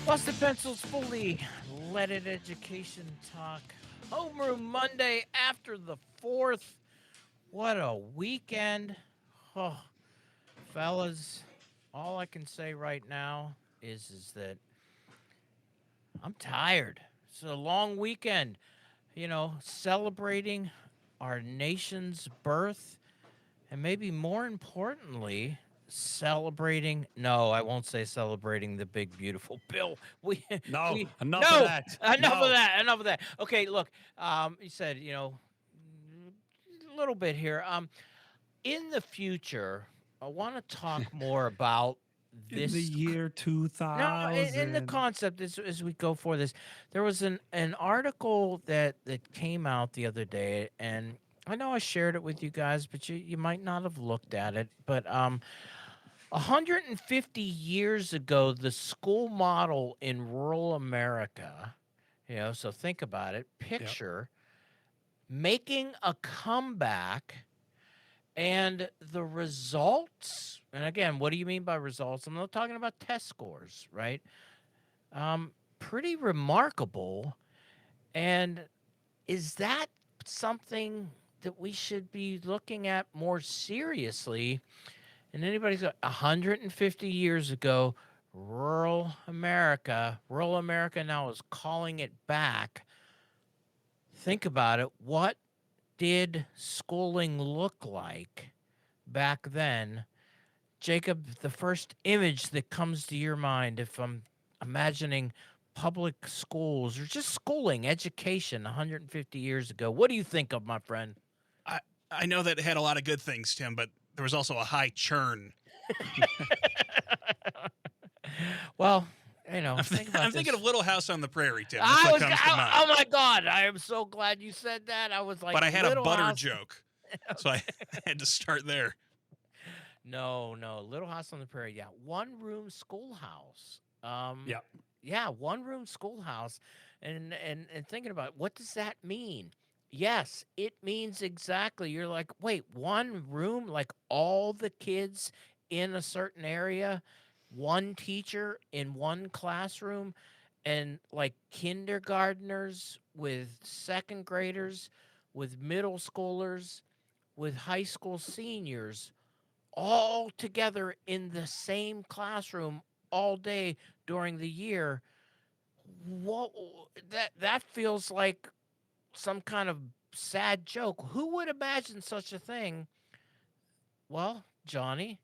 Busted Pencils fully leaded education talk. Homeroom Monday after the 4th. What a weekend. Oh, fellas, all I can say right now is that I'm tired. It's a long weekend, celebrating our nation's birth and maybe more importantly, celebrating no, I won't say celebrating the big beautiful bill. We No, we enough of no, that. enough of No. that, enough of that. Okay, look, you said, a little bit here. In the future, I want to talk more about In the this. year No, in the 2000. concept as we go for this, there was an article that came out the other day, and I know I shared it with you guys, but you might not have looked at it. But 150 years ago, the school model in rural America, so think about it. Yep. Picture making a comeback and the results. And again, what do you mean by results? I'm not talking about test scores, right? Pretty remarkable. And is that something that we should be looking at more seriously? And anybody's got 150 years ago, rural America now is calling it back. Think about it. What did schooling look like back then? Jacob, the first image that comes to your mind if I'm imagining public schools or just schooling, education 150 years ago, what do you think of, my friend? I I know that it had a lot of good things, Tim, but there was also a high churn. Well, I'm, think about I'm thinking of this. Little House on the Prairie, Tim. That's I what was, comes to oh mind. my God, I am so glad you said that. I was like, But I had a Little butter House. joke, so I had to start there. No, no, Little House on the Prairie. Yeah, one room schoolhouse. Yep. Yeah, one room schoolhouse, and thinking about it, what does that mean? Yes, it means exactly. You're like, wait, one room, like all the kids in a certain area, one teacher in one classroom, and like kindergartners with second graders, with middle schoolers, with high school seniors all together in the same classroom all day during the year. What that feels like some kind of sad joke. Who would imagine such a thing? Well, Johnny,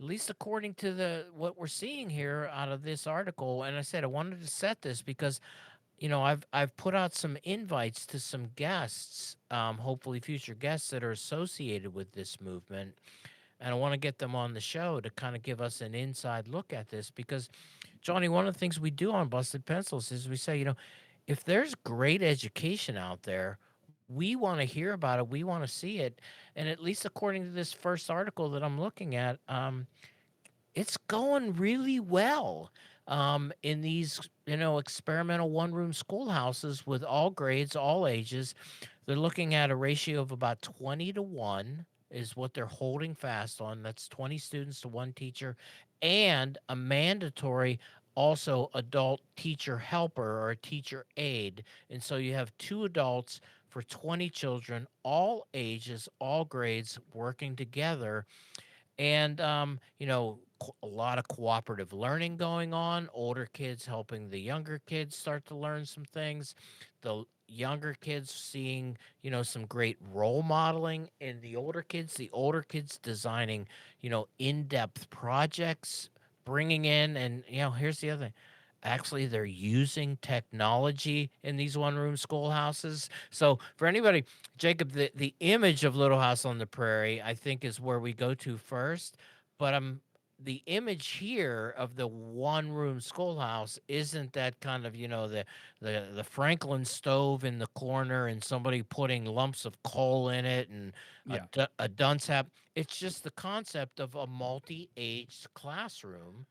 at least according to the what we're seeing here out of this article, and I said I wanted to set this because I've put out some invites to some guests, hopefully future guests that are associated with this movement, and I want to get them on the show to kind of give us an inside look at this because, Johnny, one of the things we do on Busted Pencils is we say, if there's great education out there, we want to hear about it, we want to see it, and at least according to this first article that I'm looking at, it's going really well in these experimental one room schoolhouses with all grades, all ages. They're looking at a ratio of about 20 to 1 is what they're holding fast on. That's 20 students to one teacher, and a mandatory also adult teacher helper or a teacher aide. And so you have two adults for 20 children, all ages, all grades, working together. And a lot of cooperative learning going on, older kids helping the younger kids start to learn some things, the younger kids seeing some great role modeling in the older kids designing in-depth projects, bringing in. And here's the other thing, actually they're using technology in these one room schoolhouses. So for anybody, Jacob, the image of Little House on the Prairie, I think, is where we go to first. But the image here of the one room schoolhouse isn't that kind of the Franklin stove in the corner and somebody putting lumps of coal in it and Yeah. a dunce cap. It's just the concept of a multi-aged classroom,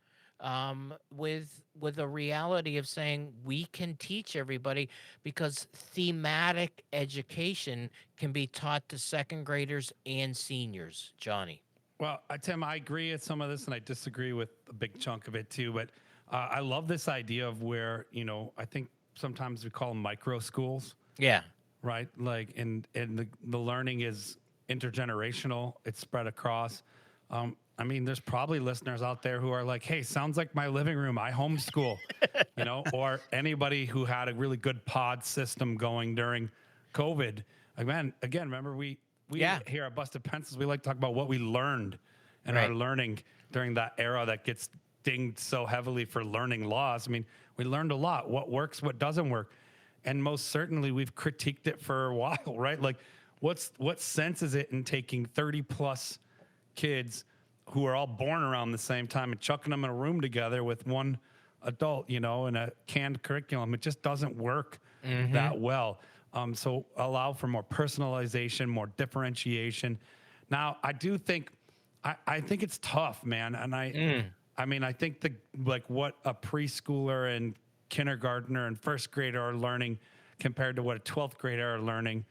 with a reality of saying we can teach everybody because thematic education can be taught to second graders and seniors. Johnny. Well, Tim, I agree with some of this, and I disagree with a big chunk of it too. But I love this idea of where, I think sometimes we call them micro schools, Yeah. right? Like, and the learning is intergenerational. It's spread across. I mean, there's probably listeners out there who are like, "Hey, sounds like my living room. I homeschool," or anybody who had a really good pod system going during COVID. Like, man, again, remember we Yeah. here at Busted Pencils, we like to talk about what we learned and our Right. learning during that era that gets dinged so heavily for learning loss. I mean, we learned a lot. What works, what doesn't work, and most certainly we've critiqued it for a while, right? Like, what sense is it in taking 30 plus kids who are all born around the same time and chucking them in a room together with one adult, in a canned curriculum? It just doesn't work Mm-hmm. that well. So allow for more personalization, more differentiation. Now, I do think, I think it's tough, man, and Mm. I mean, I think like what a preschooler and kindergartner and first grader are learning compared to what a 12th grader are learning,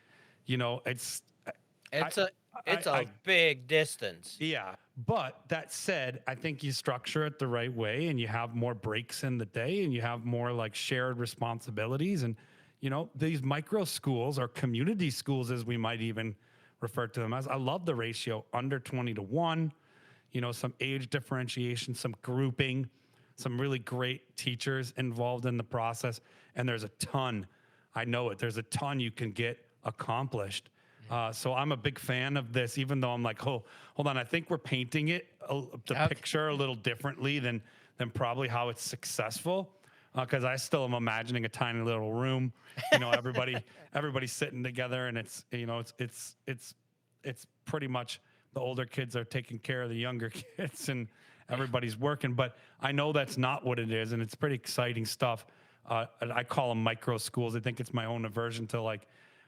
it's I It's a I it's a I big distance. yeah. But that said, I think you structure it the right way and you have more breaks in the day and you have more like shared responsibilities. And, these micro schools or community schools, as we might even refer to them as, I love the ratio under 20 to 1, some age differentiation, some grouping, some really great teachers involved in the process. And there's a ton, I know it, there's a ton you can get accomplished. So I'm a big fan of this, even though I'm like, oh, hold on, I think we're painting the Okay. picture a little differently than probably how it's successful. Because I still am imagining a tiny little room, everybody's sitting together, and it's pretty much the older kids are taking care of the younger kids, and everybody's working. But I know that's not what it is, and it's pretty exciting stuff. And I call them micro schools. I think it's my own aversion to like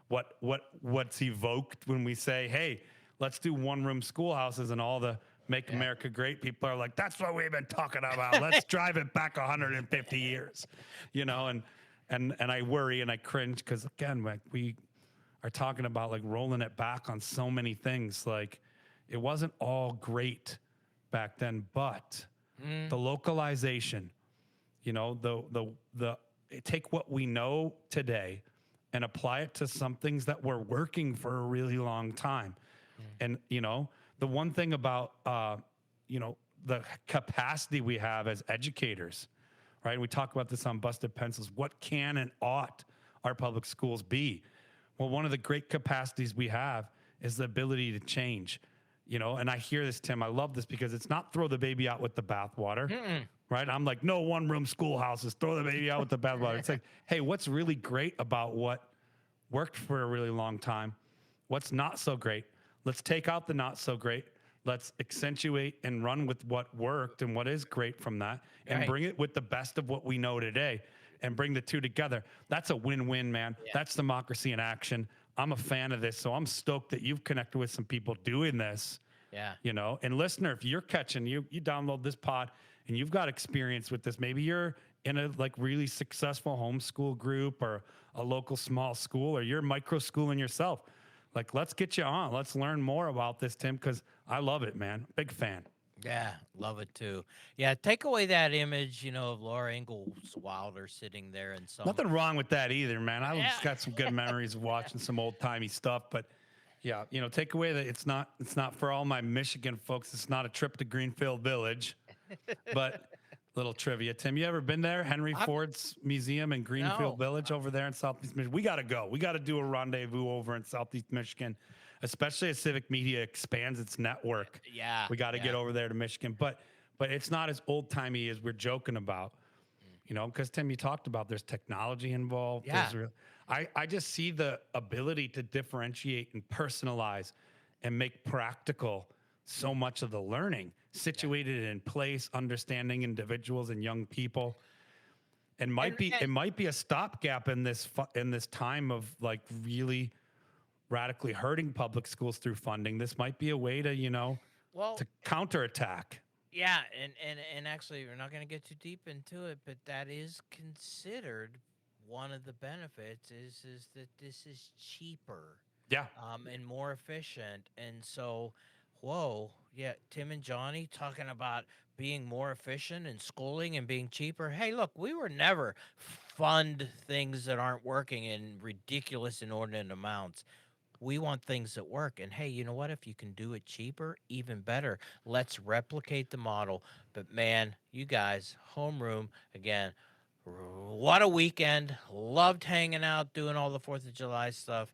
what's evoked when we say, "Hey, let's do one room schoolhouses," and all the "Make Yeah. America Great" people are like, "That's what we've been talking about. Let's drive it back 150 years," and I worry and I cringe because again, like we are talking about like rolling it back on so many things. Like it wasn't all great back then, but the Mm. localization, the take what we know today and apply it to some things that were working for a really long time. Mm. And the one thing about you know the capacity we have as educators, right? We talk about this on Busted Pencils. What can and ought our public schools be? Well, one of the great capacities we have is the ability to change. And I hear this, Tim. I love this because it's not throw the baby out with the bathwater, Mm-mm. right? I'm like, no one room schoolhouses, throw the baby out with the bathwater. It's like, hey, what's really great about what worked for a really long time? What's not so great? Let's take out the not so great. Let's accentuate and run with what worked and what is great from that and Right. bring it with the best of what we know today and bring the two together. That's a win-win, man. Yeah. That's democracy in action. I'm a fan of this. So I'm stoked that you've connected with some people doing this, Yeah. and listener, if you're catching, you download this pod and you've got experience with this, maybe you're in a like really successful homeschool group or a local small school, or you're micro schooling yourself. Like, let's get you on. Let's learn more about this, Tim, because I love it, man. Big fan. Yeah, love it too. Yeah, take away that image, of Laura Ingalls Wilder sitting there in some. Nothing wrong with that either, man. I Yeah. just got some good memories of watching some old timey stuff. But yeah, take away that it's not for all my Michigan folks. It's not a trip to Greenfield Village. But little trivia, Tim, you ever been there? Henry I'm Ford's museum in Greenfield no. Village over there in Southeast Michigan. We got to go. We got to do a rendezvous over in Southeast Michigan, especially as Civic Media expands its network. Yeah, We got to get yeah. over there to Michigan, but it's not as old timey as we're joking about. Mm. Because Tim, you talked about there's technology involved. Yeah. I just see the ability to differentiate and personalize and make practical so much of the learning Yeah. situated in place, understanding individuals and young people. And And, it and might be a stopgap in this time of like really radically hurting public schools through funding. This might be a way to, well, to counterattack. yeah, and actually we're not going to get too deep into it, but that is considered one of the benefits is that this is cheaper Yeah. and more efficient. And so, whoa, yeah, Tim and Johnny talking about being more efficient in schooling and being cheaper. Hey, look, we were never fund things that aren't working in ridiculous, inordinate amounts. We want things that work. And hey, you know what? If you can do it cheaper, even better. Let's replicate the model. But man, you guys, homeroom again. What a weekend. Loved hanging out, doing all the 4th of July stuff.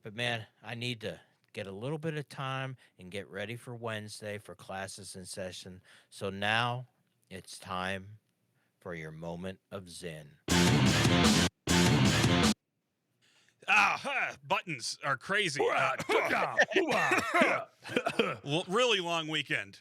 But man, I need to get a little bit of time and get ready for Wednesday for classes in session. So now it's time for your moment of zen. Buttons are crazy. Really long weekend.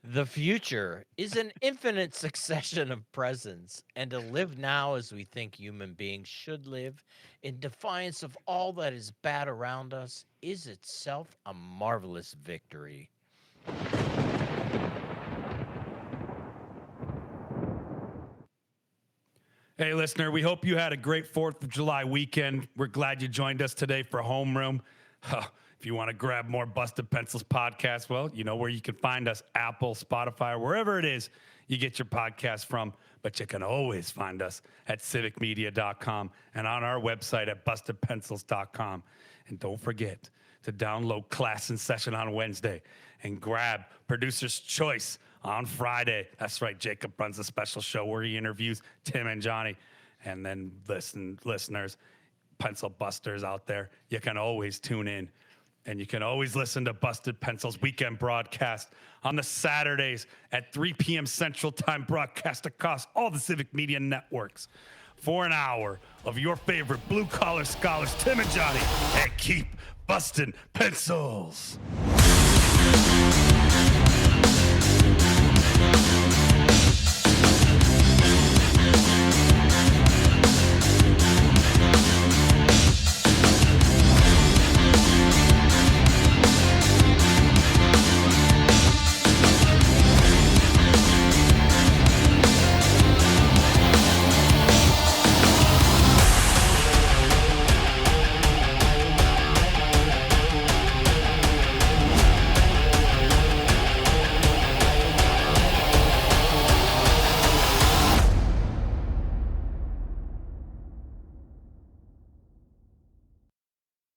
The future is an infinite succession of presents, and to live now as we think human beings should live, in defiance of all that is bad around us, is itself a marvelous victory. Hey, listener, we hope you had a great 4th of July weekend. We're glad you joined us today for Homeroom. If you want to grab more Busted Pencils podcasts, well, you know where you can find us, Apple, Spotify, wherever it is you get your podcast from. But you can always find us at civicmedia.com and on our website at bustedpencils.com. And don't forget to download Class in Session on Wednesday and grab Producer's Choice on Friday. That's right, Jacob runs a special show where he interviews Tim and Johnny. And then listeners, pencil busters out there, you can always tune in. And you can always listen to Busted Pencils weekend broadcast on the Saturdays at 3 p.m. Central Time, broadcast across all the Civic Media networks for an hour of your favorite blue-collar scholars, Tim and Johnny, and keep busting pencils.